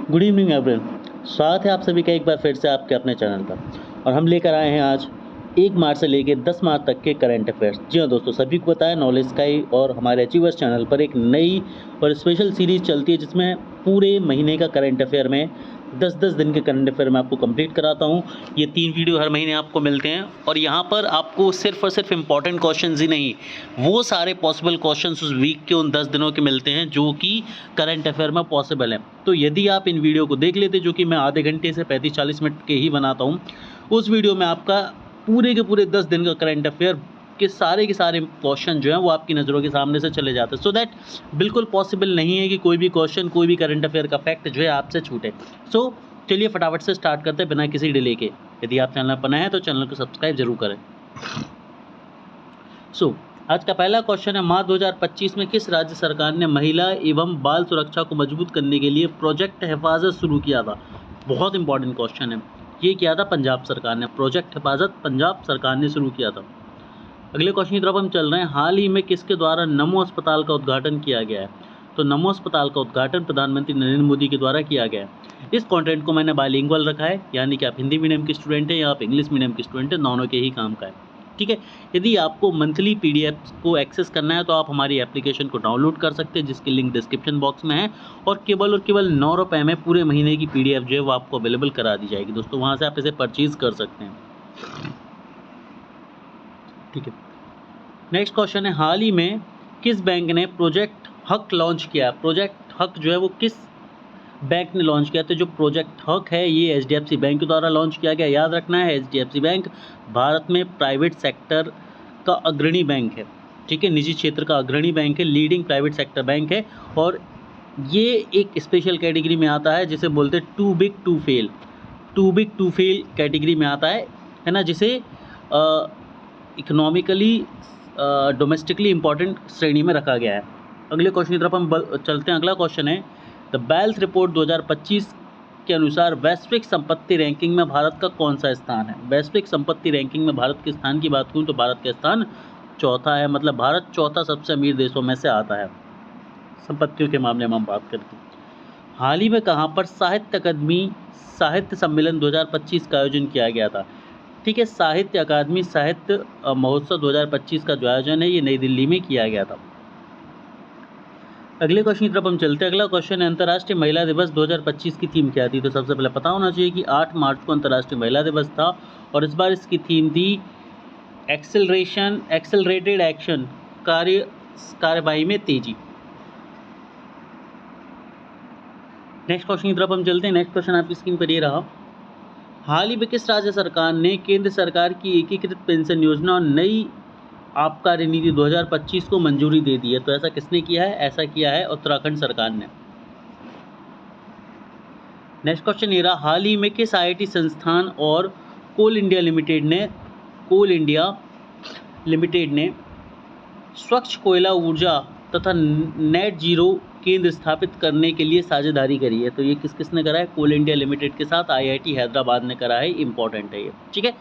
Good evening everyone. स्वागत है आप सभी का एक बार फिर से आपके अपने चैनल पर। और हम लेकर आए हैं आज 1 मार्च से लेकर 10 मार्च तक के करंट अफेयर्स। जी हाँ दोस्तों, सभी को पता है नॉलेज स्काई और हमारे अचीवर्स चैनल पर एक नई और स्पेशल सीरीज़ चलती है जिसमें पूरे महीने का करंट अफेयर में 10-10 दिन के करंट अफेयर मैं आपको कंप्लीट कराता हूँ। ये 3 वीडियो हर महीने आपको मिलते हैं और यहाँ पर आपको सिर्फ और सिर्फ इम्पॉर्टेंट क्वेश्चंस ही नहीं, वो सारे पॉसिबल क्वेश्चंस उस वीक के उन 10 दिनों के मिलते हैं जो कि करंट अफेयर में पॉसिबल है। तो यदि आप इन वीडियो को देख लेते, जो कि मैं आधे घंटे से 35-40 मिनट के ही बनाता हूँ, उस वीडियो में आपका पूरे के पूरे 10 दिन का करंट अफेयर के सारे क्वेश्चन जो हैं वो आपकी नज़रों के सामने से चले जाते हैं। सो दैट बिल्कुल पॉसिबल नहीं है कि कोई भी क्वेश्चन, कोई भी करंट अफेयर का फैक्ट जो है आपसे छूटे। सो चलिए फटाफट से स्टार्ट करते हैं बिना किसी डिले के। यदि आप चैनल पर नए हैं तो चैनल को सब्सक्राइब जरूर करें। आज का पहला क्वेश्चन है, मार्च 2025 में किस राज्य सरकार ने महिला एवं बाल सुरक्षा को मजबूत करने के लिए प्रोजेक्ट हिफाजत शुरू किया था? बहुत इंपॉर्टेंट क्वेश्चन है। ये किया था पंजाब सरकार ने। प्रोजेक्ट हिफाजत पंजाब सरकार ने शुरू किया था। अगले क्वेश्चन की तरफ हम चल रहे हैं। हाल ही में किसके द्वारा नमो अस्पताल का उद्घाटन किया गया है? तो नमो अस्पताल का उद्घाटन प्रधानमंत्री नरेंद्र मोदी के द्वारा किया गया है। इस कंटेंट को मैंने बाइलिंगुअल रखा है, यानी कि आप हिंदी मीडियम के स्टूडेंट हैं या आप इंग्लिश मीडियम के स्टूडेंट हैं, दोनों के ही काम का है। ठीक है। यदि आपको मंथली पीडीएफ को एक्सेस करना है तो आप हमारी एप्लीकेशन को डाउनलोड कर सकते हैं, जिसकी लिंक डिस्क्रिप्शन बॉक्स में है। और केवल 9 रुपये में पूरे महीने की पीडीएफ जो है वो आपको अवेलेबल करा दी जाएगी दोस्तों। वहाँ से आप इसे परचेज कर सकते हैं। ठीक है। नेक्स्ट क्वेश्चन है, हाल ही में किस बैंक ने प्रोजेक्ट हक लॉन्च किया? प्रोजेक्ट हक जो है वो किस बैंक ने लॉन्च किया? तो जो प्रोजेक्ट हक है ये HDFC बैंक के द्वारा लॉन्च किया गया। याद रखना है, HDFC बैंक भारत में प्राइवेट सेक्टर का अग्रणी बैंक है। ठीक है, निजी क्षेत्र का अग्रणी बैंक है, लीडिंग प्राइवेट सेक्टर बैंक है। और ये एक स्पेशल कैटेगरी में आता है जिसे बोलते हैं too big to fail. Too big to fail category में आता है ना, जिसे इकोनॉमिकली डोमेस्टिकली इम्पॉर्टेंट श्रेणी में रखा गया है। अगले क्वेश्चन की तरफ हम चलते हैं। अगला क्वेश्चन है, द बेल्स रिपोर्ट 2025 के अनुसार वैश्विक संपत्ति रैंकिंग में भारत का कौन सा स्थान है? वैश्विक संपत्ति रैंकिंग में भारत के स्थान की बात करूँ तो भारत का स्थान चौथा है। मतलब भारत चौथा सबसे अमीर देशों में से आता है संपत्तियों के मामले में हम बात करते हैं। हाल ही में कहाँ पर साहित्य अकादमी साहित्य सम्मेलन 2025 का आयोजन किया गया था? ठीक है, साहित्य अकादमी साहित्य महोत्सव 2025 का जो आयोजन है ये नई दिल्ली में किया गया था। अगले क्वेश्चन की तरफ हम चलते हैं। अगला क्वेश्चन है, अंतर्राष्ट्रीय महिला दिवस 2025 की थीम क्या थी? तो सबसे पहले पता होना चाहिए कि 8 मार्च को अंतर्राष्ट्रीय महिला दिवस था और इस बार इसकी थीम थी एक्सेलरेटेड एक्शन, कार्यवाही में तेजी। नेक्स्ट क्वेश्चन की तरफ हम चलते हैं। नेक्स्ट क्वेश्चन आपकी स्क्रीन पर ये रहा, हाल ही में किस राज्य सरकार ने केंद्र सरकार की एकीकृत पेंशन योजना और नई आबकारी नीति 2025 को मंजूरी दे दी है? तो ऐसा किसने किया है? ऐसा किया है उत्तराखंड सरकार ने। नेक्स्ट क्वेश्चन ये रहा, हाल ही में किस IIT संस्थान और कोल इंडिया लिमिटेड ने स्वच्छ कोयला ऊर्जा तथा नेट जीरो केंद्र स्थापित करने के लिए साझेदारी करी है? तो ये किसने करा है? कोल इंडिया लिमिटेड के साथ IIT हैदराबाद ने करा है। इंपॉर्टेंट है ये। ठीक है,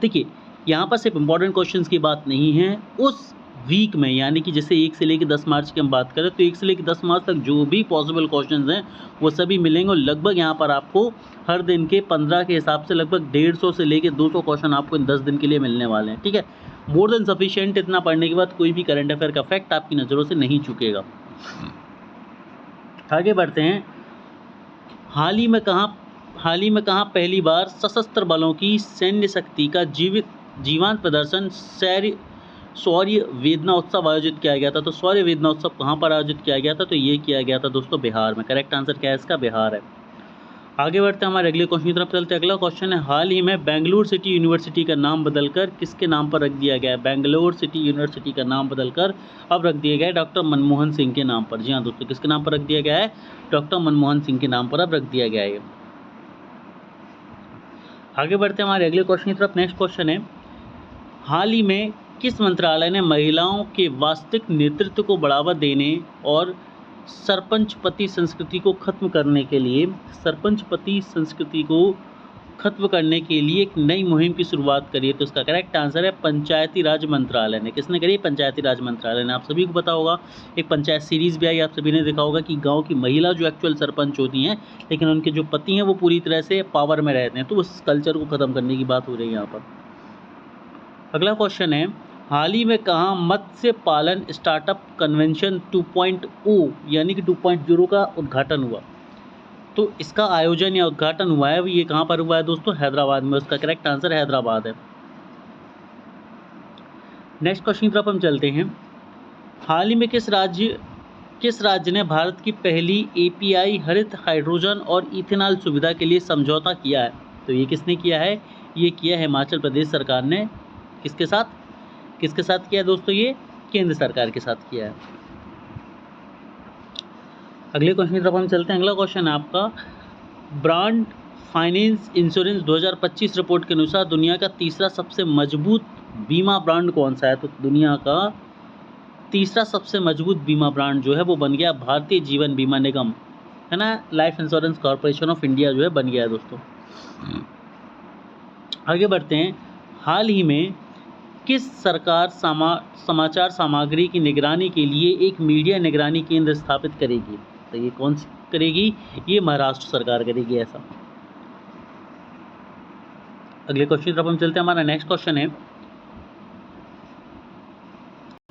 देखिए यहाँ पर सिर्फ इंपॉर्टेंट क्वेश्चंस की बात नहीं है। उस वीक में, यानी कि जैसे 1 से लेकर 10 मार्च की हम बात करें तो 1 से लेकर 10 मार्च तक जो भी पॉसिबल क्वेश्चंस हैं वो सभी मिलेंगे। और लगभग यहाँ पर आपको हर दिन के 15 के हिसाब से लगभग 150 से लेकर 200 क्वेश्चन आपको इन 10 दिन के लिए मिलने वाले हैं। ठीक है, मोर देन सफिशिएंट। इतना पढ़ने के बाद कोई भी करंट अफेयर का फैक्ट आपकी नज़रों से नहीं चुकेगा। आगे बढ़ते हैं। हाल ही में कहाँ पहली बार सशस्त्र बलों की सैन्य शक्ति का जीवंत प्रदर्शन शौर्य वेदना उत्सव आयोजित किया गया था? तो शौर्य वेदना उत्सव कहाँ पर आयोजित किया गया था? तो ये किया गया था दोस्तों बिहार में। करेक्ट आंसर क्या है इसका? बिहार है। आगे बढ़ते हैं, हमारे अगले क्वेश्चन की तरफ चलते हैं। अगला क्वेश्चन है, हाल ही में बेंगलुरु सिटी यूनिवर्सिटी का नाम बदलकर किसके नाम पर रख दिया गया है? बेंगलुरु सिटी यूनिवर्सिटी का नाम बदलकर अब रख दिया गया है डॉक्टर मनमोहन सिंह के नाम पर। जी हाँ दोस्तों, किसके नाम पर रख दिया गया है? डॉक्टर मनमोहन सिंह के नाम पर अब रख दिया गया है। आगे बढ़ते हैं हमारे अगले क्वेश्चन की तरफ। नेक्स्ट क्वेश्चन है, हाल ही में किस मंत्रालय ने महिलाओं के वास्तविक नेतृत्व को बढ़ावा देने और सरपंच पति संस्कृति को खत्म करने के लिए खत्म करने के लिए एक नई मुहिम की शुरुआत करी है? तो इसका करेक्ट आंसर है पंचायती राज मंत्रालय ने। किसने करी? पंचायती राज मंत्रालय ने। आप सभी को पता होगा, एक पंचायत सीरीज़ भी आई, आप सभी ने देखा होगा कि गांव की महिला जो एक्चुअल सरपंच होती हैं, लेकिन उनके जो पति हैं वो पूरी तरह से पावर में रहते हैं, तो उस कल्चर को ख़त्म करने की बात हो रही है यहाँ पर। अगला क्वेश्चन है, हाल ही में कहाँ मत्स्य पालन स्टार्टअप कन्वेंशन 2.0 यानी कि 2.0 का उद्घाटन हुआ? तो इसका आयोजन या उद्घाटन हुआ है, ये कहाँ पर हुआ है दोस्तों? हैदराबाद में। उसका करेक्ट आंसर हैदराबाद है। नेक्स्ट क्वेश्चन की तरफ हम चलते हैं। हाल ही में किस राज्य ने भारत की पहली एपीआई हरित हाइड्रोजन और इथेनॉल सुविधा के लिए समझौता किया है? तो ये किसने किया है? ये किया है हिमाचल प्रदेश सरकार ने। किसके साथ किया है दोस्तों? ये केंद्र सरकार के साथ किया है। अगले क्वेश्चन की तरफ हम चलते हैं। अगला क्वेश्चन है आपका, ब्रांड फाइनेंस इंश्योरेंस 2025 रिपोर्ट के अनुसार दुनिया का तीसरा सबसे मजबूत बीमा ब्रांड कौन सा है? तो दुनिया का तीसरा सबसे मजबूत बीमा ब्रांड जो है वो बन गया भारतीय जीवन बीमा निगम, है ना। Life insurance corporation of India जो है बन गया है दोस्तों। आगे बढ़ते हैं। हाल ही में किस सरकार समाचार सामग्री की निगरानी के लिए एक मीडिया निगरानी केंद्र स्थापित करेगी? तो ये कौन सी करेगी? ये महाराष्ट्र सरकार करेगी ऐसा। अगले क्वेश्चन की तरफ हम चलते हैं। हमारा नेक्स्ट क्वेश्चन है,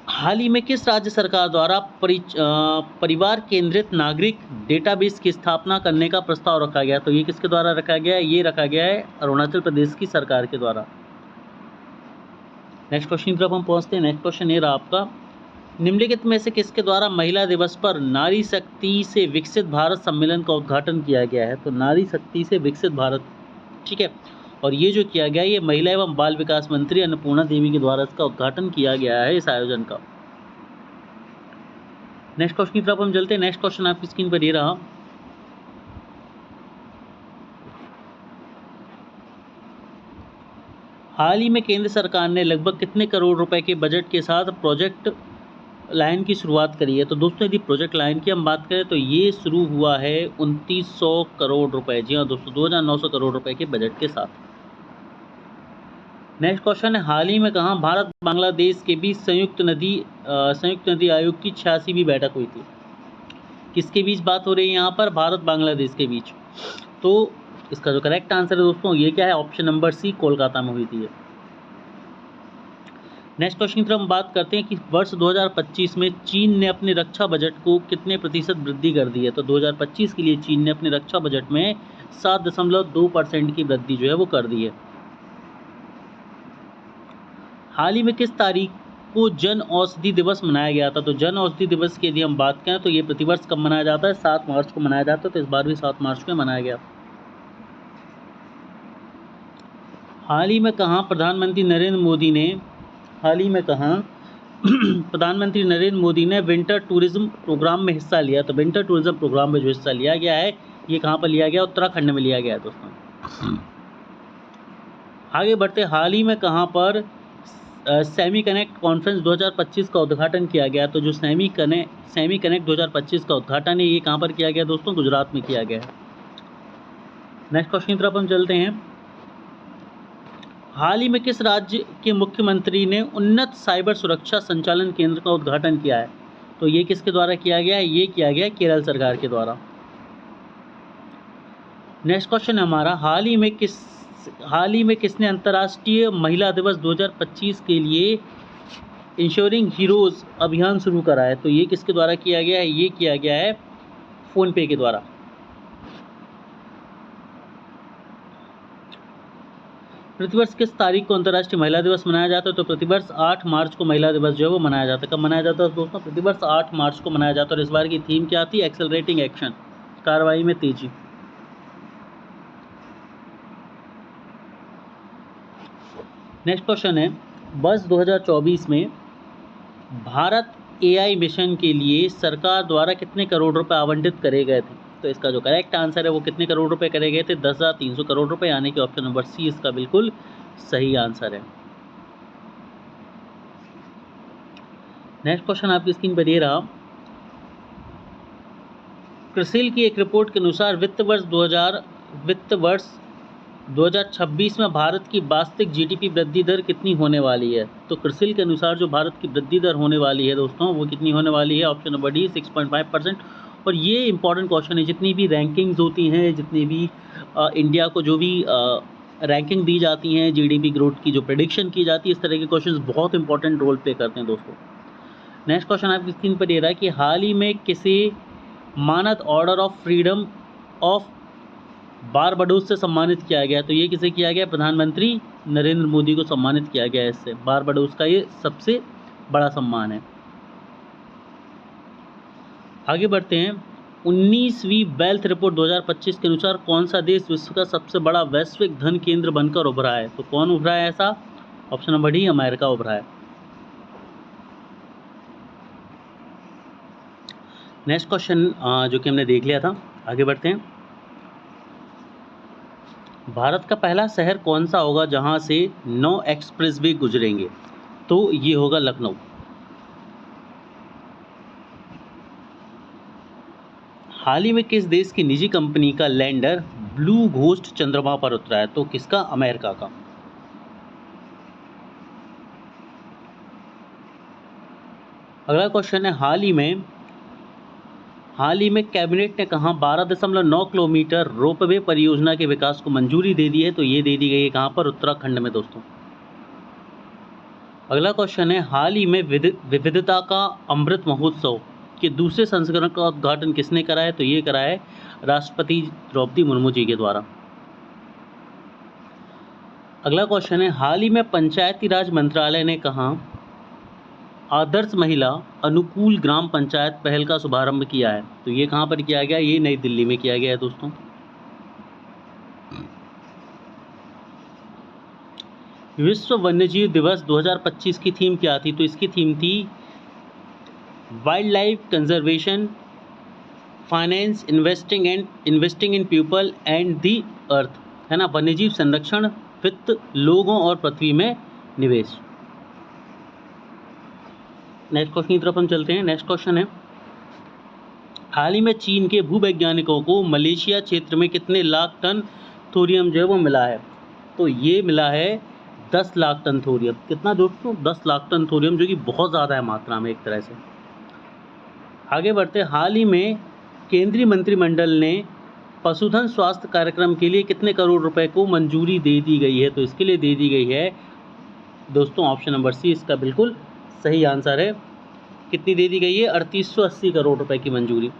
हाल ही में किस राज्य सरकार द्वारा परिवार केंद्रित नागरिक डेटाबेस की स्थापना करने का प्रस्ताव रखा गया? तो ये किसके द्वारा रखा गया है? ये रखा गया है अरुणाचल प्रदेश की सरकार के द्वारा। नेक्स्ट क्वेश्चन की तरफ हम पहुंचते हैं। नेक्स्ट क्वेश्चन ये रहा आपका, निम्नलिखित में से किसके द्वारा महिला दिवस पर नारी शक्ति से विकसित भारत सम्मेलन का उद्घाटन किया गया है? तो नारी शक्ति से विकसित भारत, ठीक है। और ये जो किया गया, ये महिला एवं बाल विकास मंत्री अन्नपूर्णा देवी के द्वारा इसका उद्घाटन किया गया है, इस आयोजन का। नेक्स्ट क्वेश्चन की तरफ हम चलते हैं। नेक्स्ट क्वेश्चन आपकी स्क्रीन पर ये रहा, हाल ही में केंद्र सरकार ने लगभग कितने करोड़ रुपए के बजट के साथ प्रोजेक्ट लाइन की शुरुआत करी है? तो दोस्तों यदि प्रोजेक्ट लाइन की हम बात करें तो ये शुरू हुआ है 2900 करोड़ रुपए। जी हाँ दोस्तों, 2900 करोड़ रुपए के बजट के साथ। नेक्स्ट क्वेश्चन है, हाल ही में कहाँ भारत बांग्लादेश के बीच संयुक्त नदी आयोग की 86वीं बैठक हुई थी? किसके बीच बात हो रही है यहाँ पर? भारत बांग्लादेश के बीच। तो इसका जो करेक्ट आंसर है दोस्तों, ये क्या है? ऑप्शन नंबर सी, कोलकाता में हुई थी। नेक्स्ट क्वेश्चन की तरफ हम बात करते हैं कि वर्ष 2025 में चीन ने अपने रक्षा बजट को कितने प्रतिशत वृद्धि कर दी है? तो 2025 के लिए चीन ने अपने रक्षा बजट में 7.2% की वृद्धि जो है वो कर दी है। हाल ही में किस तारीख को जन औषधि दिवस मनाया गया था? तो जन औषधि दिवस की यदि हम बात करें तो ये प्रतिवर्ष कब मनाया जाता है? 7 मार्च को मनाया जाता है। तो इस बार भी 7 मार्च को मनाया गया। हाल ही में कहाँ प्रधानमंत्री नरेंद्र मोदी ने विंटर टूरिज्म प्रोग्राम में हिस्सा लिया? तो विंटर टूरिज्म प्रोग्राम में जो हिस्सा लिया गया है, ये कहाँ पर लिया गया? उत्तराखंड में लिया गया है दोस्तों। आगे बढ़ते, हाल ही में कहाँ पर सेमी कनेक्ट कॉन्फ्रेंस 2025 का उद्घाटन किया गया? तो जो सेमी कनेक्ट 2025 का उद्घाटन है, ये कहाँ पर किया गया दोस्तों? गुजरात में किया गया है। नेक्स्ट क्वेश्चन की तरफ हम चलते हैं। हाल ही में किस राज्य के मुख्यमंत्री ने उन्नत साइबर सुरक्षा संचालन केंद्र का उद्घाटन किया है? तो ये किसके द्वारा किया गया है? ये किया गया केरल सरकार के द्वारा। नेक्स्ट क्वेश्चन है हमारा, हाल ही में किसने अंतर्राष्ट्रीय महिला दिवस 2025 के लिए इंश्योरिंग हीरोज अभियान शुरू करा है? तो ये किसके द्वारा किया गया है? ये किया गया है फ़ोनपे के द्वारा। प्रतिवर्ष किस तारीख को अंतर्राष्ट्रीय महिला दिवस मनाया जाता है? तो प्रतिवर्ष 8 मार्च को महिला दिवस जो है वो मनाया जाता है। कब मनाया जाता है दोस्तों? प्रतिवर्ष 8 मार्च को मनाया जाता है। और इस बार की थीम क्या थी? एक्सेलरेटिंग एक्शन, कार्रवाई में तेजी। नेक्स्ट क्वेश्चन है, वर्ष 2024 में भारत एआई मिशन के लिए सरकार द्वारा कितने करोड़ रुपए आवंटित करे गए थे? तो इसका जो करेक्ट आंसर है वो कितने करोड़ रुपए करे गए थे? 10,300 करोड़ रुपए, यानी कि ऑप्शन नंबर सी इसका बिल्कुल सही आंसर है। नेक्स्ट क्वेश्चन आपकी स्क्रीन पर ये रहा, क्रिसिल की एक रिपोर्ट के अनुसार वित्त वर्ष 2026 में भारत की वास्तविक जीडीपी वृद्धि दर कितनी होने वाली है? तो क्रिसिल के अनुसार जो भारत की वृद्धि दर होने वाली है दोस्तों, वो कितनी होने वाली है? Option number D 6.5%। और ये इंपॉर्टेंट क्वेश्चन है। जितनी भी रैंकिंग्स होती हैं, जितनी भी इंडिया को जो भी रैंकिंग दी जाती हैं, जीडीपी ग्रोथ की जो प्रेडिक्शन की जाती है, इस तरह के क्वेश्चंस बहुत इंपॉर्टेंट रोल प्ले करते हैं दोस्तों। नेक्स्ट क्वेश्चन आपकी स्क्रीन पर ये रहा है कि हाल ही में किसे मानद order of freedom of Barbados से सम्मानित किया गया? तो ये किसे किया गया? प्रधानमंत्री नरेंद्र मोदी को सम्मानित किया गया है इससे। बारबाडोस का ये सबसे बड़ा सम्मान है। आगे बढ़ते हैं। 19वीं वेल्थ रिपोर्ट 2025 के अनुसार कौन सा देश विश्व का सबसे बड़ा वैश्विक धन केंद्र बनकर उभरा है? तो कौन उभरा है ऐसा? ऑप्शन नंबर डी अमेरिका उभरा है। नेक्स्ट क्वेश्चन जो कि हमने देख लिया था, आगे बढ़ते हैं। भारत का पहला शहर कौन सा होगा जहां से 9 एक्सप्रेसवे गुजरेंगे? तो ये होगा लखनऊ। हाल ही में किस देश की निजी कंपनी का लैंडर ब्लू घोस्ट चंद्रमा पर उतरा है? तो किसका? अमेरिका का। अगला क्वेश्चन है, हाल ही में कैबिनेट ने कहा 12.9 किलोमीटर रोपवे परियोजना के विकास को मंजूरी दे दी है? तो ये दे दी गई है कहाँ पर? उत्तराखंड में दोस्तों। अगला क्वेश्चन है, हाल ही में विविधता का अमृत महोत्सव के दूसरे संस्करण का उद्घाटन किसने करा है? तो ये करा है राष्ट्रपति द्रौपदी मुर्मू जी के द्वारा। अगला क्वेश्चन है, हाल ही में पंचायती राज मंत्रालय ने कहा आदर्श महिला अनुकूल ग्राम पंचायत पहल का शुभारंभ किया है? तो ये कहाँ पर किया गया? ये नई दिल्ली में किया गया है दोस्तों। विश्व वन्यजीव दिवस 2025 की थीम क्या थी? तो इसकी थीम थी wildlife conservation, finance, investing in people and the earth, है ना। वन्यजीव संरक्षण, वित्त, लोगों और पृथ्वी में निवेश। नेक्स्ट क्वेश्चन की तरफ हम चलते हैं। नेक्स्ट क्वेश्चन है, हाल ही में चीन के भूवैज्ञानिकों को मलेशिया क्षेत्र में कितने लाख टन थोरियम जो है वो मिला है? तो ये मिला है 10 लाख टन थोरियम। कितना दोस्तों? 10 लाख टन थोरियम, जो कि बहुत ज़्यादा है मात्रा में एक तरह से। आगे बढ़ते, हाल ही में केंद्रीय मंत्रिमंडल ने पशुधन स्वास्थ्य कार्यक्रम के लिए कितने करोड़ रुपए को मंजूरी दे दी गई है? तो इसके लिए दे दी गई है दोस्तों, ऑप्शन नंबर सी इसका बिल्कुल सही आंसर है। कितनी दे दी गई है? 3880 करोड़ रुपए की मंजूरी।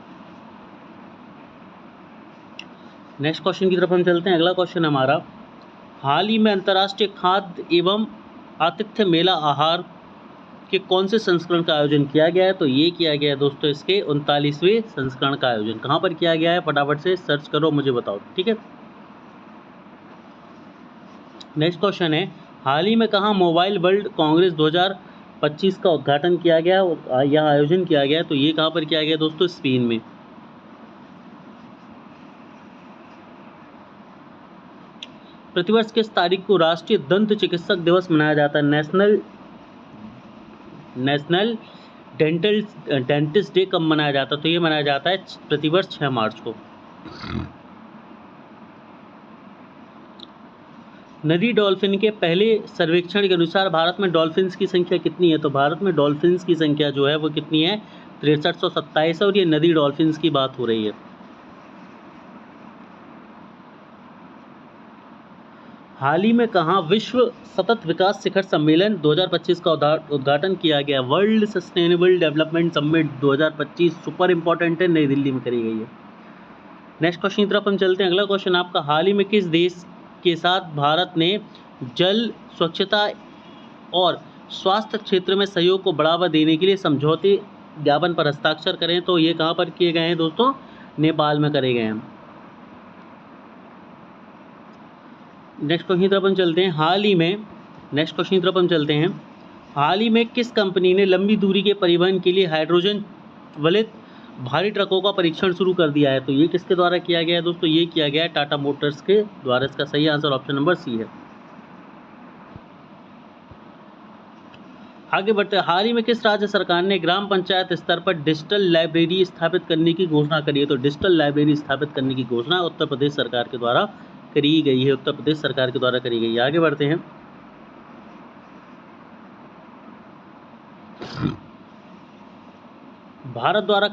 नेक्स्ट क्वेश्चन की तरफ हम चलते हैं। अगला क्वेश्चन हमारा, हाल ही में अंतर्राष्ट्रीय खाद्य एवं आतिथ्य मेला आहार के कौन से संस्करण का आयोजन किया गया है? तो ये किया गया है दोस्तों इसके 39वें संस्करण का आयोजन। कहाँ पर किया गया है? फटाफट से सर्च करो, मुझे बताओ, ठीक है। नेक्स्ट क्वेश्चन है, हाल ही में कहाँ मोबाइल वर्ल्ड कांग्रेस 2025 का उद्घाटन किया गया या आयोजन किया गया? तो ये कहाँ पर किया गया दोस्तों? स्पेन में। प्रतिवर्ष किस तारीख को राष्ट्रीय दंत चिकित्सक दिवस मनाया जाता है? नेशनल डेंटिस्ट डे कब मनाया जाता है? तो ये मनाया जाता है प्रतिवर्ष 6 मार्च को। नदी डॉल्फिन के पहले सर्वेक्षण के अनुसार भारत में डॉल्फिन्स की संख्या कितनी है? तो भारत में डॉल्फिन्स की संख्या जो है वो कितनी है? 6327 है, और ये नदी डॉल्फिन्स की बात हो रही है। हाल ही में कहाँ विश्व सतत विकास शिखर सम्मेलन 2025 का उद्घाटन किया गया? World sustainable development summit 2025 super important है, नई दिल्ली में करी गई है। नेक्स्ट क्वेश्चन की तरफ हम चलते हैं। अगला क्वेश्चन आपका, हाल ही में किस देश के साथ भारत ने जल, स्वच्छता और स्वास्थ्य क्षेत्र में सहयोग को बढ़ावा देने के लिए समझौते ज्ञापन पर हस्ताक्षर करें? तो ये कहाँ पर किए गए हैं दोस्तों? नेपाल में करे गए हैं। नेक्स्ट क्वेश्चन की तरफ हम चलते हैं। हाल ही में किस कंपनी ने लंबी दूरी के परिवहन के लिए हाइड्रोजन वलित भारी ट्रकों का परीक्षण शुरू कर दिया है? तो ये किसके द्वारा किया गया है दोस्तों? ये किया गया है टाटा मोटर्स के द्वारा। इसका सही आंसर ऑप्शन नंबर सी है। आगे बढ़ते हैं, हाल ही में किस राज्य सरकार ने ग्राम पंचायत स्तर पर डिजिटल लाइब्रेरी स्थापित करने की घोषणा करी है? तो डिजिटल लाइब्रेरी स्थापित करने की घोषणा उत्तर प्रदेश सरकार के द्वारा करी गई है, उत्तर प्रदेश सरकार के द्वारा करी गई है। आगे बढ़ते हैं। भारत द्वारा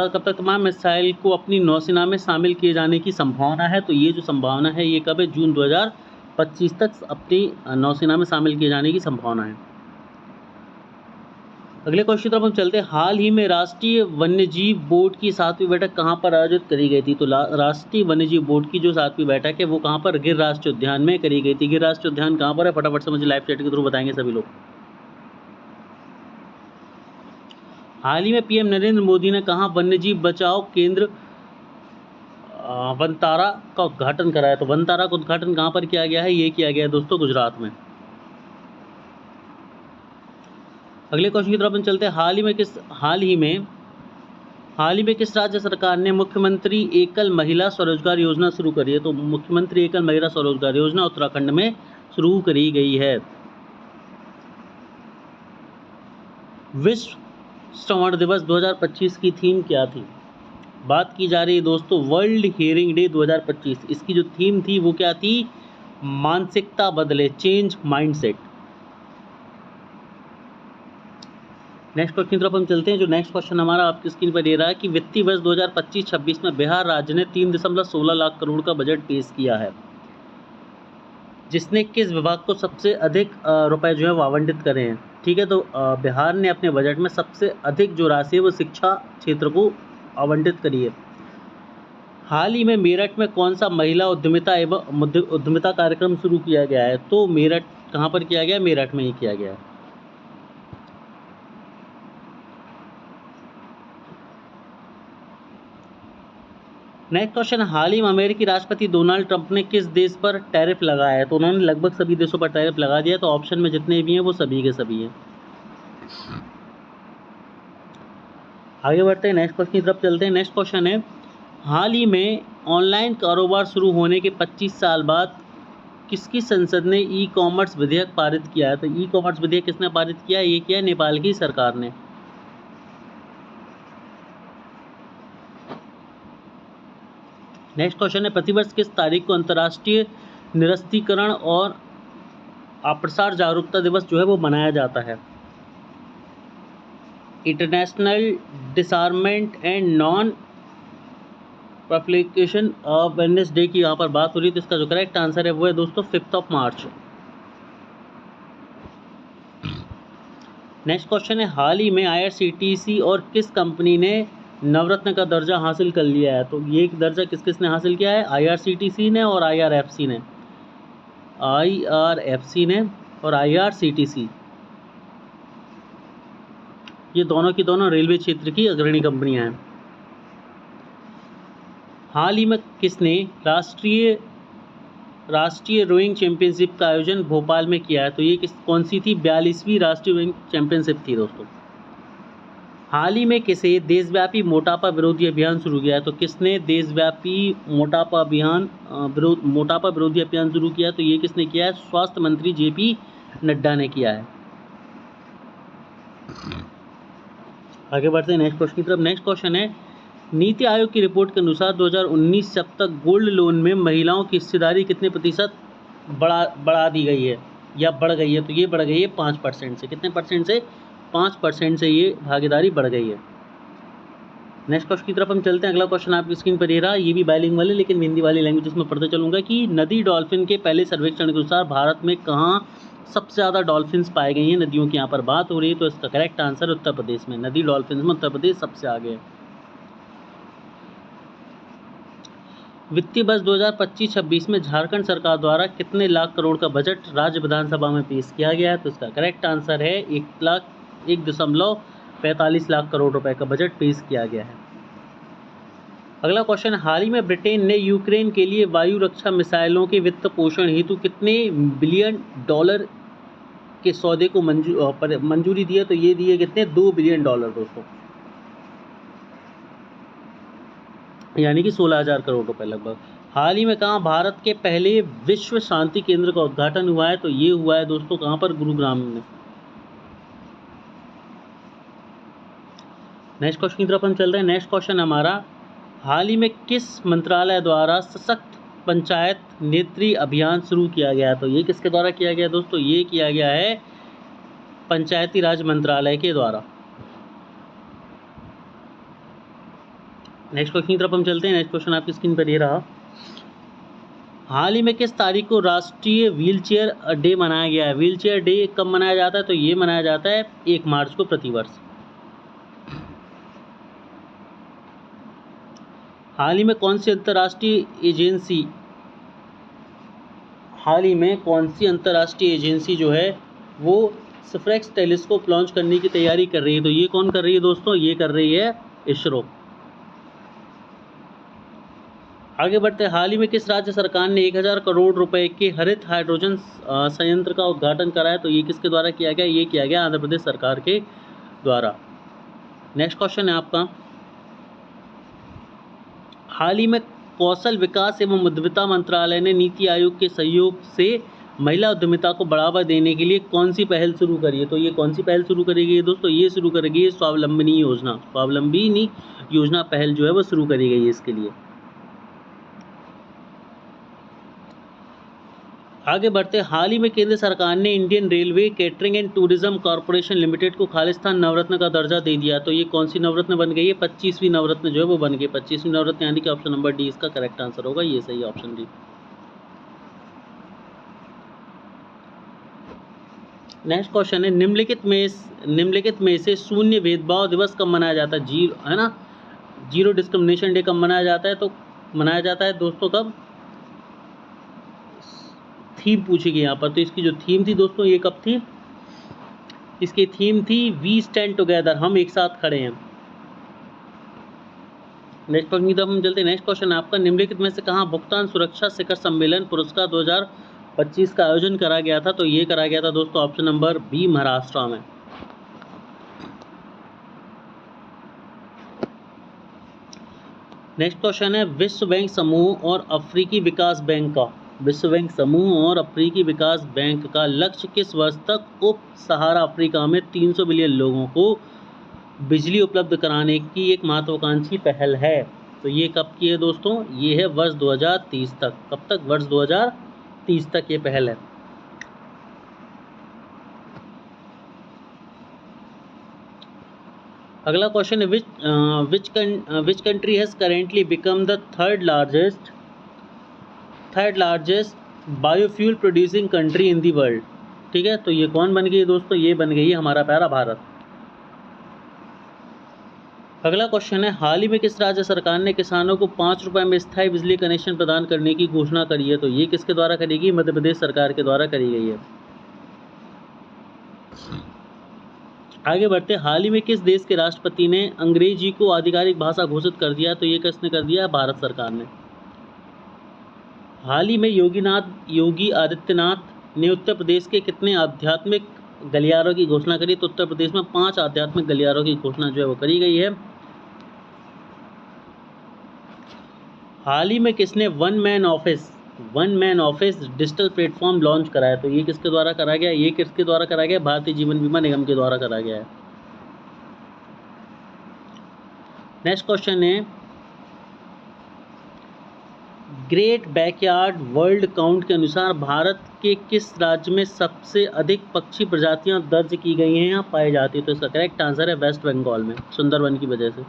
कब तक तमाम मिसाइल को अपनी नौसेना में शामिल किए जाने की संभावना है? तो ये जो संभावना है ये कब है? जून 2025 तक अपनी नौसेना में शामिल किए जाने की संभावना है। अगले क्वेश्चन की तरफ हम चलते हैं। हाल ही में राष्ट्रीय वन्यजीव बोर्ड की 7वीं बैठक कहाँ पर आयोजित करी गई थी? तो राष्ट्रीय वन्यजीव बोर्ड की जो 7वीं बैठक है वो कहाँ पर? गिर राष्ट्रीय उद्यान में करी गई थी। गिर राष्ट्रीय उद्यान कहाँ पर है? फटाफट से मुझे लाइव चैट के थ्रू बताएंगे सभी लोग। हाल ही में पीएम नरेंद्र मोदी ने कहाँ वन्यजीव बचाओ केंद्र वनतारा का उद्घाटन कराया? तो वनतारा का उद्घाटन कहाँ पर किया गया है? ये किया गया है दोस्तों गुजरात में। अगले क्वेश्चन की तरफ हम चलते हैं। हाल ही में किस राज्य सरकार ने मुख्यमंत्री एकल महिला स्वरोजगार योजना शुरू करी है? तो मुख्यमंत्री एकल महिला स्वरोजगार योजना उत्तराखंड में शुरू करी गई है। विश्व श्रवण दिवस 2025 की थीम क्या थी? बात की जा रही है दोस्तों वर्ल्ड हियरिंग डे 2025। इसकी जो थीम थी वो क्या थी? मानसिकता बदले, चेंज माइंडसेट। नेक्स्ट क्वेश्चन की तरफ हम चलते हैं। जो नेक्स्ट क्वेश्चन हमारा आपकी स्क्रीन पर दे रहा है कि वित्तीय वर्ष 2025-26 में बिहार राज्य ने 3.16 लाख करोड़ का बजट पेश किया है, जिसने किस विभाग को सबसे अधिक रुपए जो है वो आवंटित करे हैं? ठीक है, तो बिहार ने अपने बजट में सबसे अधिक जो राशि है वो शिक्षा क्षेत्र को आवंटित करी है। हाल ही में मेरठ में कौन सा महिला उद्यमिता कार्यक्रम शुरू किया गया है? तो मेरठ कहाँ पर किया गया? मेरठ में ही किया गया है। नेक्स्ट क्वेश्चन, हाल ही में अमेरिकी राष्ट्रपति डोनाल्ड ट्रंप ने किस देश पर टैरिफ लगाया है? तो उन्होंने लगभग सभी देशों पर टैरिफ लगा दिया। तो ऑप्शन में जितने भी हैं वो सभी के सभी हैं। आगे बढ़ते हैं, नेक्स्ट क्वेश्चन की तरफ चलते हैं। नेक्स्ट क्वेश्चन है, हाल ही में ऑनलाइन कारोबार शुरू होने के 25 साल बाद किसकी संसद ने ई कॉमर्स विधेयक पारित किया है? तो ई कॉमर्स विधेयक किसने पारित किया है? ये किया है नेपाल की सरकार ने। नेक्स्ट क्वेश्चन है, प्रतिवर्ष किस तारीख को अंतर्राष्ट्रीय निरस्त्रीकरण और अप्रसार जागरूकता दिवस जो है वो मनाया जाता है? International disarmament and non proliferation awareness day की यहाँ पर बात हो रही है। तो इसका जो करेक्ट आंसर है वो है दोस्तों 5 मार्च। नेक्स्ट क्वेश्चन है, हाल ही में IRCTC और किस कंपनी ने नवरत्न का दर्जा हासिल कर लिया है? तो ये दर्जा किस किस ने हासिल किया है? IRCTC ने और IRFC ने। IRFC ने और IRCTC, ये दोनों की दोनों रेलवे क्षेत्र की अग्रणी कंपनियां हैं। हाल ही में किसने राष्ट्रीय रोइंग चैंपियनशिप का आयोजन भोपाल में किया है? तो ये कौन सी थी? 42वीं राष्ट्रीय रोइंग चैंपियनशिप थी दोस्तों। हाल ही में किसे देशव्यापी मोटापा विरोधी अभियान शुरू किया है? तो किसने देशव्यापी मोटापा विरोधी अभियान शुरू किया? तो ये किसने किया है? स्वास्थ्य मंत्री JP नड्डा ने किया है। आगे बढ़ते हैं नेक्स्ट क्वेश्चन की तरफ। नेक्स्ट क्वेश्चन है, नीति आयोग की रिपोर्ट के अनुसार 2019 से अब तक गोल्ड लोन में महिलाओं की हिस्सेदारी कितने प्रतिशत बढ़ा दी गई है या बढ़ गई है? तो ये बढ़ गई है 5% से। कितने परसेंट से? 5% से ये भागीदारी बढ़ गई है। नेक्स्ट क्वेश्चन की तरफ हम चलते हैं। अगला क्वेश्चन आपकी स्क्रीन पर ये रहा, ये भी बाइलिंगुअल है लेकिन हिंदी वाली लैंग्वेज में पढ़ते चलूँगा कि नदी डॉल्फिन के पहले सर्वेक्षण के अनुसार भारत में कहाँ सबसे ज़्यादा डॉल्फिन्स पाई गई हैं? नदियों की यहाँ पर बात हो रही है। तो इसका करेक्ट आंसर है उत्तर प्रदेश में। नदी डॉल्फिन्स में उत्तर प्रदेश सबसे आगे है। वित्तीय वर्ष 2025-26 में झारखंड सरकार द्वारा कितने लाख करोड़ का बजट राज्य विधानसभा में पेश किया गया है? तो इसका करेक्ट आंसर है 1.45 लाख करोड़ रुपए का बजट पेश किया गया है। अगला क्वेश्चन, हाल ही में ब्रिटेन ने यूक्रेन के लिए वायु रक्षा मिसाइलों के वित्त पोषण हेतु कितने बिलियन डॉलर के सौदे को मंजूरी दी है? तो ये दिए कितने? $2 बिलियन दोस्तों, यानी कि 16,000 करोड़ रुपए लगभग। हाल ही में कहाँ भारत के पहले विश्व शांति केंद्र का उद्घाटन हुआ है? तो ये हुआ है दोस्तों कहाँ पर? गुरुग्राम में। नेक्स्ट क्वेश्चन की तरफ हम चल रहे हैं। नेक्स्ट क्वेश्चन हमारा, हाल ही में किस मंत्रालय द्वारा सशक्त पंचायत नेत्री अभियान शुरू किया गया? तो ये किसके द्वारा किया गया दोस्तों? ये किया गया है पंचायती राज मंत्रालय के द्वारा। नेक्स्ट क्वेश्चन की तरफ हम चलते हैं। नेक्स्ट क्वेश्चन आपकी स्क्रीन पर ये रहा। हाल ही में किस तारीख को राष्ट्रीय व्हीलचेयर डे मनाया गया है? व्हीलचेयर डे कब मनाया जाता है? तो ये मनाया जाता है 1 मार्च को प्रतिवर्ष। हाल ही में कौन सी अंतर्राष्ट्रीय एजेंसी जो है वो स्फेरेक्स टेलीस्कोप लॉन्च करने की तैयारी कर रही है? तो ये कौन कर रही है दोस्तों? ये कर रही है इसरो। आगे बढ़ते हैं। हाल ही में किस राज्य सरकार ने 1000 करोड़ रुपए के हरित हाइड्रोजन संयंत्र का उद्घाटन कराया? तो ये किसके द्वारा किया गया? ये किया गया आंध्र प्रदेश सरकार के द्वारा। नेक्स्ट क्वेश्चन है आपका। हाल ही में कौशल विकास एवं उद्यमिता मंत्रालय ने नीति आयोग के सहयोग से महिला उद्यमिता को बढ़ावा देने के लिए कौन सी पहल शुरू करी है? तो ये कौन सी पहल शुरू करेगी दोस्तों? ये शुरू करेगी स्वावलंबनी योजना पहल जो है वो शुरू करी गई है इसके लिए। आगे बढ़ते। हाल ही में केंद्र सरकार ने Indian railway catering and tourism corporation limited को खालिस्तान नवरत्न का दर्जा दे दिया। तो ये कौन सी नवरत्न बन गई है? 25वीं नवरत्न जो है वो बन गई। 25वीं नवरत्न यानी कि ऑप्शन नंबर डी इसका करेक्ट आंसर होगा। ये सही ऑप्शन डी। नेक्स्ट क्वेश्चन है। निम्नलिखित में से शून्य भेदभाव दिवस कब मनाया जाता है? जीरो डिस्क्रिमिनेशन डे कब मनाया जाता है? तो मनाया जाता है दोस्तों कब? थीम पूछी गई यहाँ पर। तो इसकी जो थीम थी दोस्तों ये कब थी? इसकी थीम थी वी स्टैंड टुगेदर, हम एक साथ खड़े हैं। नेक्स्ट क्वेश्चन की तरफ हम चलते हैं। नेक्स्ट क्वेश्चन आपका। निम्नलिखित में से कहाँ भुगतान सुरक्षा शिखर सम्मेलन पुरस्कार 2025 का आयोजन करा गया था? तो ये करा गया था दोस्तों ऑप्शन नंबर बी महाराष्ट्र में। नेक्स्ट क्वेश्चन है। विश्व बैंक समूह और अफ्रीकी विकास बैंक का लक्ष्य किस वर्ष तक उप सहारा अफ्रीका में 300 मिलियन लोगों को बिजली उपलब्ध कराने की एक महत्वाकांक्षी पहल है? तो ये कब की है दोस्तों? ये है वर्ष 2030 तक। कब तक? वर्ष 2030 तक ये पहल है। अगला क्वेश्चन है। Which country has currently become the third largest biofuel producing country in the world? ठीक है, तो ये कौन बन गई है दोस्तों? ये बन गई है हमारा प्यारा भारत। अगला क्वेश्चन है। हाल ही में किस राज्य सरकार ने किसानों को 5 रुपए में स्थायी बिजली कनेक्शन प्रदान करने की घोषणा करी है? तो ये किसके द्वारा करेगी? मध्य प्रदेश सरकार के द्वारा करी गई है। आगे बढ़ते। हाल ही में किस देश के राष्ट्रपति ने अंग्रेजी को आधिकारिक भाषा घोषित कर दिया? तो ये किसने कर दिया? भारत सरकार ने। हाल ही में योगी आदित्यनाथ ने उत्तर प्रदेश के कितने आध्यात्मिक गलियारों की घोषणा करी? तो उत्तर प्रदेश में 5 आध्यात्मिक गलियारों की घोषणा जो है वो करी गई है। हाल ही में किसने one man office digital platform launch कराया? तो ये किसके द्वारा करा गया? ये किसके द्वारा करा गया? भारतीय जीवन बीमा निगम के द्वारा करा गया है। नेक्स्ट क्वेश्चन है। ग्रेट बैकयार्ड वर्ल्ड काउंट के अनुसार भारत के किस राज्य में सबसे अधिक पक्षी प्रजातियां दर्ज की गई हैं या पाई जाती है? तो इसका करेक्ट आंसर है वेस्ट बंगाल में, सुंदरवन की वजह से।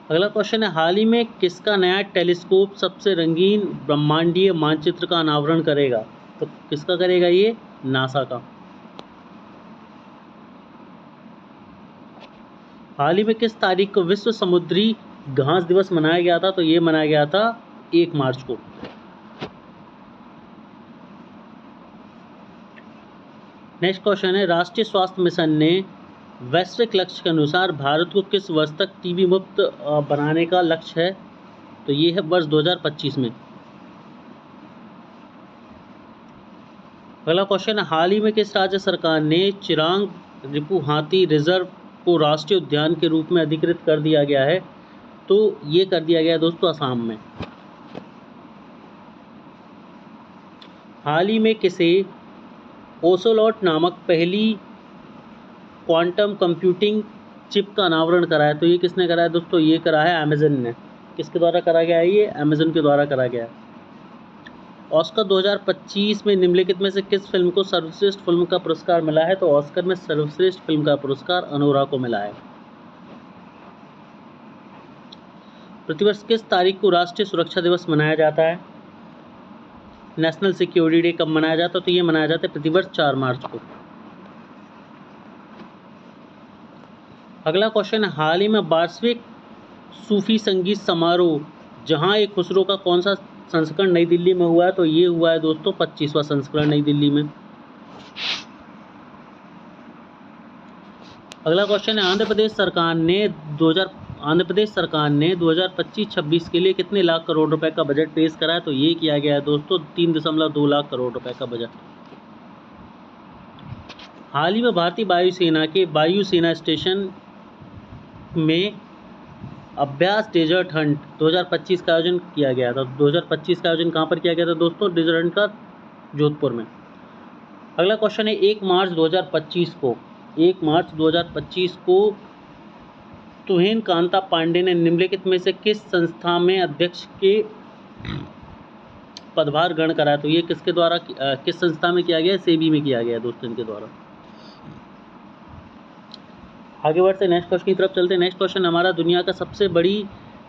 अगला क्वेश्चन है। हाल ही में किसका नया टेलीस्कोप सबसे रंगीन ब्रह्मांडीय मानचित्र का अनावरण करेगा? तो किसका करेगा? ये नासा का। हाल ही में किस तारीख को विश्व समुद्री घास दिवस मनाया गया था? तो ये मनाया गया था 1 मार्च को। नेक्स्ट क्वेश्चन है। राष्ट्रीय स्वास्थ्य मिशन ने वैश्विक लक्ष्य के अनुसार भारत को किस वर्ष तक टीबी मुक्त बनाने का लक्ष्य है? तो ये है वर्ष 2025 में। अगला क्वेश्चन है। हाल ही में किस राज्य सरकार ने चिरांग रिपु हाथी रिजर्व को राष्ट्रीय उद्यान के रूप में अधिकृत कर दिया गया है? तो ये कर दिया गया दोस्तों असम में। हाल ही में किसे ओसेलॉट नामक पहली क्वांटम कंप्यूटिंग चिप का अनावरण करा है, तो ये किसने करा है दोस्तों? ये करा है अमेजन ने। किसके द्वारा करा गया है? ये अमेजन के द्वारा करा गया है। ऑस्कर 2025 में निम्नलिखित में से किस फिल्म को सर्वश्रेष्ठ फिल्म का पुरस्कार मिला है? तो ऑस्कर में सर्वश्रेष्ठ फिल्म का पुरस्कार अनोरा को मिला है। प्रतिवर्ष किस तारीख को राष्ट्रीय सुरक्षा दिवस मनाया जाता है? नेशनल सिक्योरिटी डे कब मनाया जाता है? तो ये मनाया जाता है प्रतिवर्ष 4 मार्च को। अगला क्वेश्चन है, हाल ही में वार्षिक सूफी संगीत समारोह जहां एक खुसरो का कौन सा संस्करण नई दिल्ली में हुआ है? तो ये हुआ है दोस्तों 25वां संस्करण नई दिल्ली में। अगला क्वेश्चन है, आंध्र प्रदेश सरकार ने 2025-26 के लिए कितने लाख करोड़ रुपए का बजट पेश करा है? तो ये किया गया है दोस्तों 3.2 लाख करोड़ रुपए का बजट। हाल ही में भारतीय वायुसेना के वायुसेना स्टेशन में अभ्यास डेजर्ट हंट 2025 का आयोजन किया गया था। 2025 का आयोजन कहाँ पर किया गया था दोस्तों? डेजर्ट हंट का जोधपुर में। अगला क्वेश्चन है, 1 मार्च 2025 को तुहिन कांता पांडे ने निम्नलिखित में से किस संस्था में अध्यक्ष के पदभार ग्रहण करा है? तो ये किसके द्वारा किस संस्था में किया गया है? सेबी में किया गया है दोस्तों इनके द्वारा। आगे बढ़ते नेक्स्ट क्वेश्चन की तरफ चलते हैं। नेक्स्ट क्वेश्चन हमारा, दुनिया का सबसे बड़ी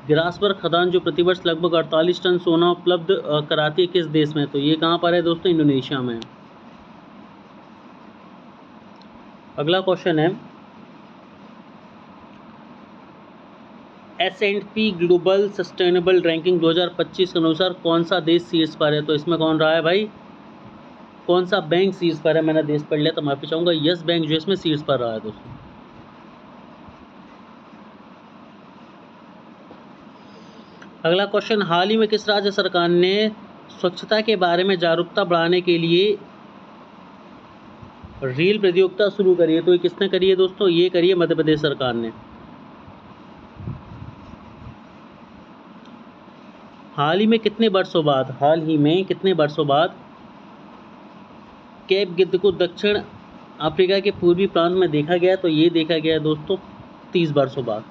गिरासवर खदान जो प्रतिवर्ष लगभग 48 टन सोना उपलब्ध कराती है किस देश में? तो ये कहाँ पर है दोस्तों? इंडोनेशिया में। अगला क्वेश्चन है, S&P ग्लोबल सस्टेनेबल रैंकिंग 2025 के अनुसार कौन सा देश शीर्ष पर है? तो इसमें कौन रहा है भाई? कौन सा बैंक शीर्ष पर है? मैंने देश पढ़ लिया तो माफी चाहूँगा। यस बैंक जो इसमें शीर्ष पर रहा है दोस्तों। अगला क्वेश्चन, हाल ही में किस राज्य सरकार ने स्वच्छता के बारे में जागरूकता बढ़ाने के लिए रील प्रतियोगिता शुरू करी है? तो ये किसने करी है दोस्तों? ये करी है मध्य प्रदेश सरकार ने। हाल ही में कितने वर्षों बाद केप गिद्ध को दक्षिण अफ्रीका के पूर्वी प्रांत में देखा गया? तो ये देखा गया है दोस्तों 30 वर्षों बाद।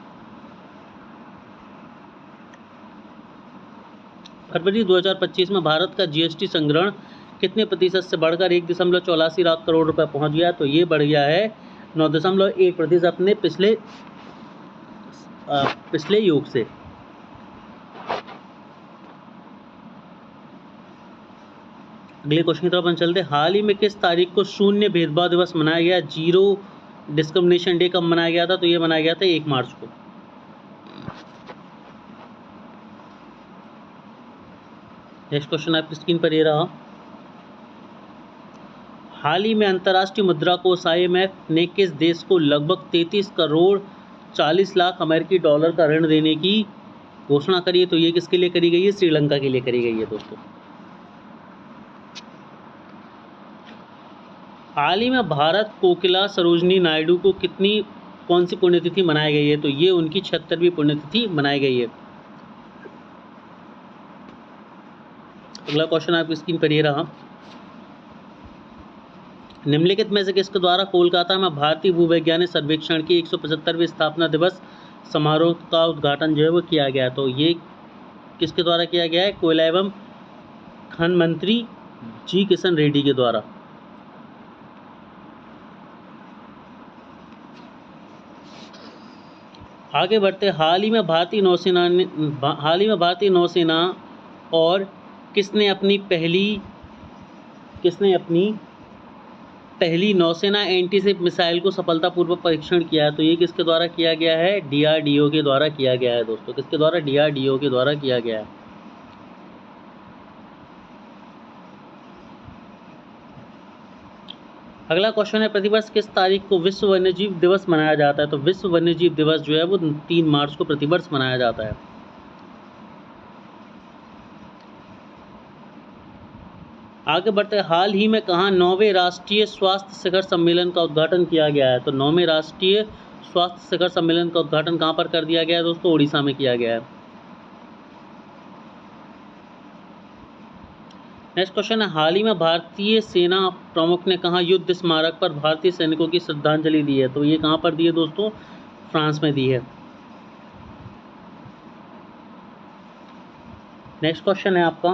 फरवरी 2025 में भारत का जीएसटी संग्रहण कितने प्रतिशत से बढ़कर 1.84 लाख करोड़ रुपए पहुंच गया? तो ये बढ़ गया है 9.1% अपने पिछले योग से। अगले क्वेश्चन की तरफ हम चलते हैं। हाल ही में किस तारीख को शून्य भेदभाव दिवस मनाया गया? जीरो डिस्क्रिमिनेशन डे कब मनाया गया था? तो ये मनाया गया था 1 मार्च को। नेक्स्ट क्वेश्चन आपकी स्क्रीन पर ये रहा, हाल ही में अंतर्राष्ट्रीय मुद्रा कोष IMF ने किस देश को लगभग 33 करोड़ 40 लाख अमेरिकी डॉलर का ऋण देने की घोषणा करी है? तो ये किसके लिए करी गई है? श्रीलंका के लिए करी गई है दोस्तों। हाल ही में भारत कोकिला सरोजनी नायडू को कौन सी पुण्यतिथि मनाई गई है? तो ये उनकी 76वीं पुण्यतिथि मनाई गई है। अगला क्वेश्चन आपकी स्क्रीन पर ये रहा, निम्नलिखित में से किसके द्वारा कोलकाता में भारतीय भूवैज्ञानिक सर्वेक्षण की 175वें स्थापना दिवस समारोह का उद्घाटन जो है वो किया गया? तो ये किसके द्वारा किया गया है? कोयला एवं खनन मंत्री जी किशन रेड्डी के द्वारा। आगे बढ़ते, हाल ही में भारतीय नौसेना और किसने अपनी पहली नौसेना एंटीशिप मिसाइल को सफलतापूर्वक परीक्षण किया है? तो ये किसके द्वारा किया गया है? DRDO के द्वारा किया गया है दोस्तों। किसके द्वारा? DRDO के द्वारा किया गया है। अगला क्वेश्चन है, प्रतिवर्ष किस तारीख को विश्व वन्यजीव दिवस मनाया जाता है? तो विश्व वन्यजीव दिवस जो है वो 3 मार्च को प्रतिवर्ष मनाया जाता है। आगे बढ़ते, हाल ही में कहाँ 9वें राष्ट्रीय स्वास्थ्य शिखर सम्मेलन का उद्घाटन किया गया है? तो 9वें राष्ट्रीय स्वास्थ्य शिखर सम्मेलन का उद्घाटन कहाँ पर कर दिया गया है दोस्तों? उड़ीसा में किया गया है। नेक्स्ट क्वेश्चन है, हाल ही में भारतीय सेना प्रमुख ने कहाँ युद्ध स्मारक पर भारतीय सैनिकों की श्रद्धांजलि दी है? तो ये कहाँ पर दी है दोस्तों? फ्रांस में दी है। नेक्स्ट क्वेश्चन है आपका,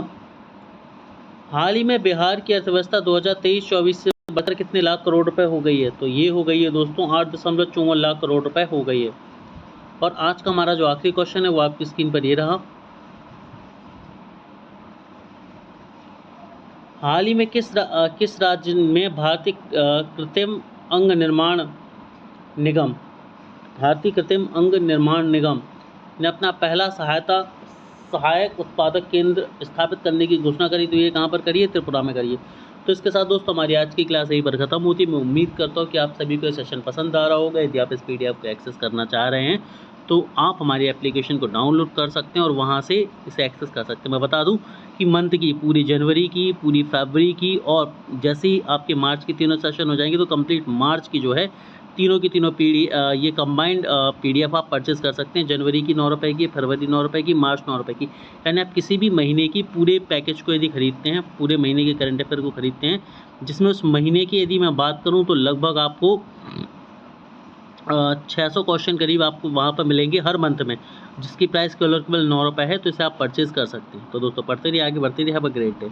हाल ही में बिहार की अर्थव्यवस्था 2023-24 से बढ़कर कितने लाख करोड़ रुपए हो गई है? तो ये हो गई है दोस्तों 8.54 लाख करोड़ रुपए हो गई है। और आज का हमारा जो आखिरी क्वेश्चन है वो आपकी स्क्रीन पर ये रहा, हाल ही में किस राज्य में भारतीय कृत्रिम अंग निर्माण निगम ने अपना पहला सहायक उत्पादक केंद्र स्थापित करने की घोषणा करी? तो ये कहाँ पर करी है? त्रिपुरा में करी है। तो इसके साथ दोस्तों हमारी आज की क्लास यहीं पर खत्म होती है। मैं उम्मीद करता हूँ कि आप सभी को ये सेशन पसंद आ रहा होगा। यदि आप इस PDF को एक्सेस करना चाह रहे हैं तो आप हमारी एप्लीकेशन को डाउनलोड कर सकते हैं और वहाँ से इसे एक्सेस कर सकते हैं। मैं बता दूँ कि मंथ की पूरी जनवरी की, पूरी फरवरी की, और जैसे ही आपके मार्च की तीनों सेशन हो जाएंगे तो कंप्लीट मार्च की जो है तीनों की तीनों ये कंबाइंड PDF आप परचेज़ कर सकते हैं। जनवरी की 9 रुपये की, फरवरी 9 रुपये की, मार्च 9 रुपये की। यानी आप किसी भी महीने की पूरे पैकेज को यदि खरीदते हैं, पूरे महीने के करंट अफेयर को खरीदते हैं, जिसमें उस महीने की यदि मैं बात करूं तो लगभग आपको 600 क्वेश्चन करीब आपको वहाँ पर मिलेंगे हर मंथ में, जिसकी प्राइस केवल 9 रुपये है। तो इसे आप परचेज़ कर सकते हैं। तो दोस्तों पढ़ते रहिए, आगे बढ़ते रहिए। Have a great day.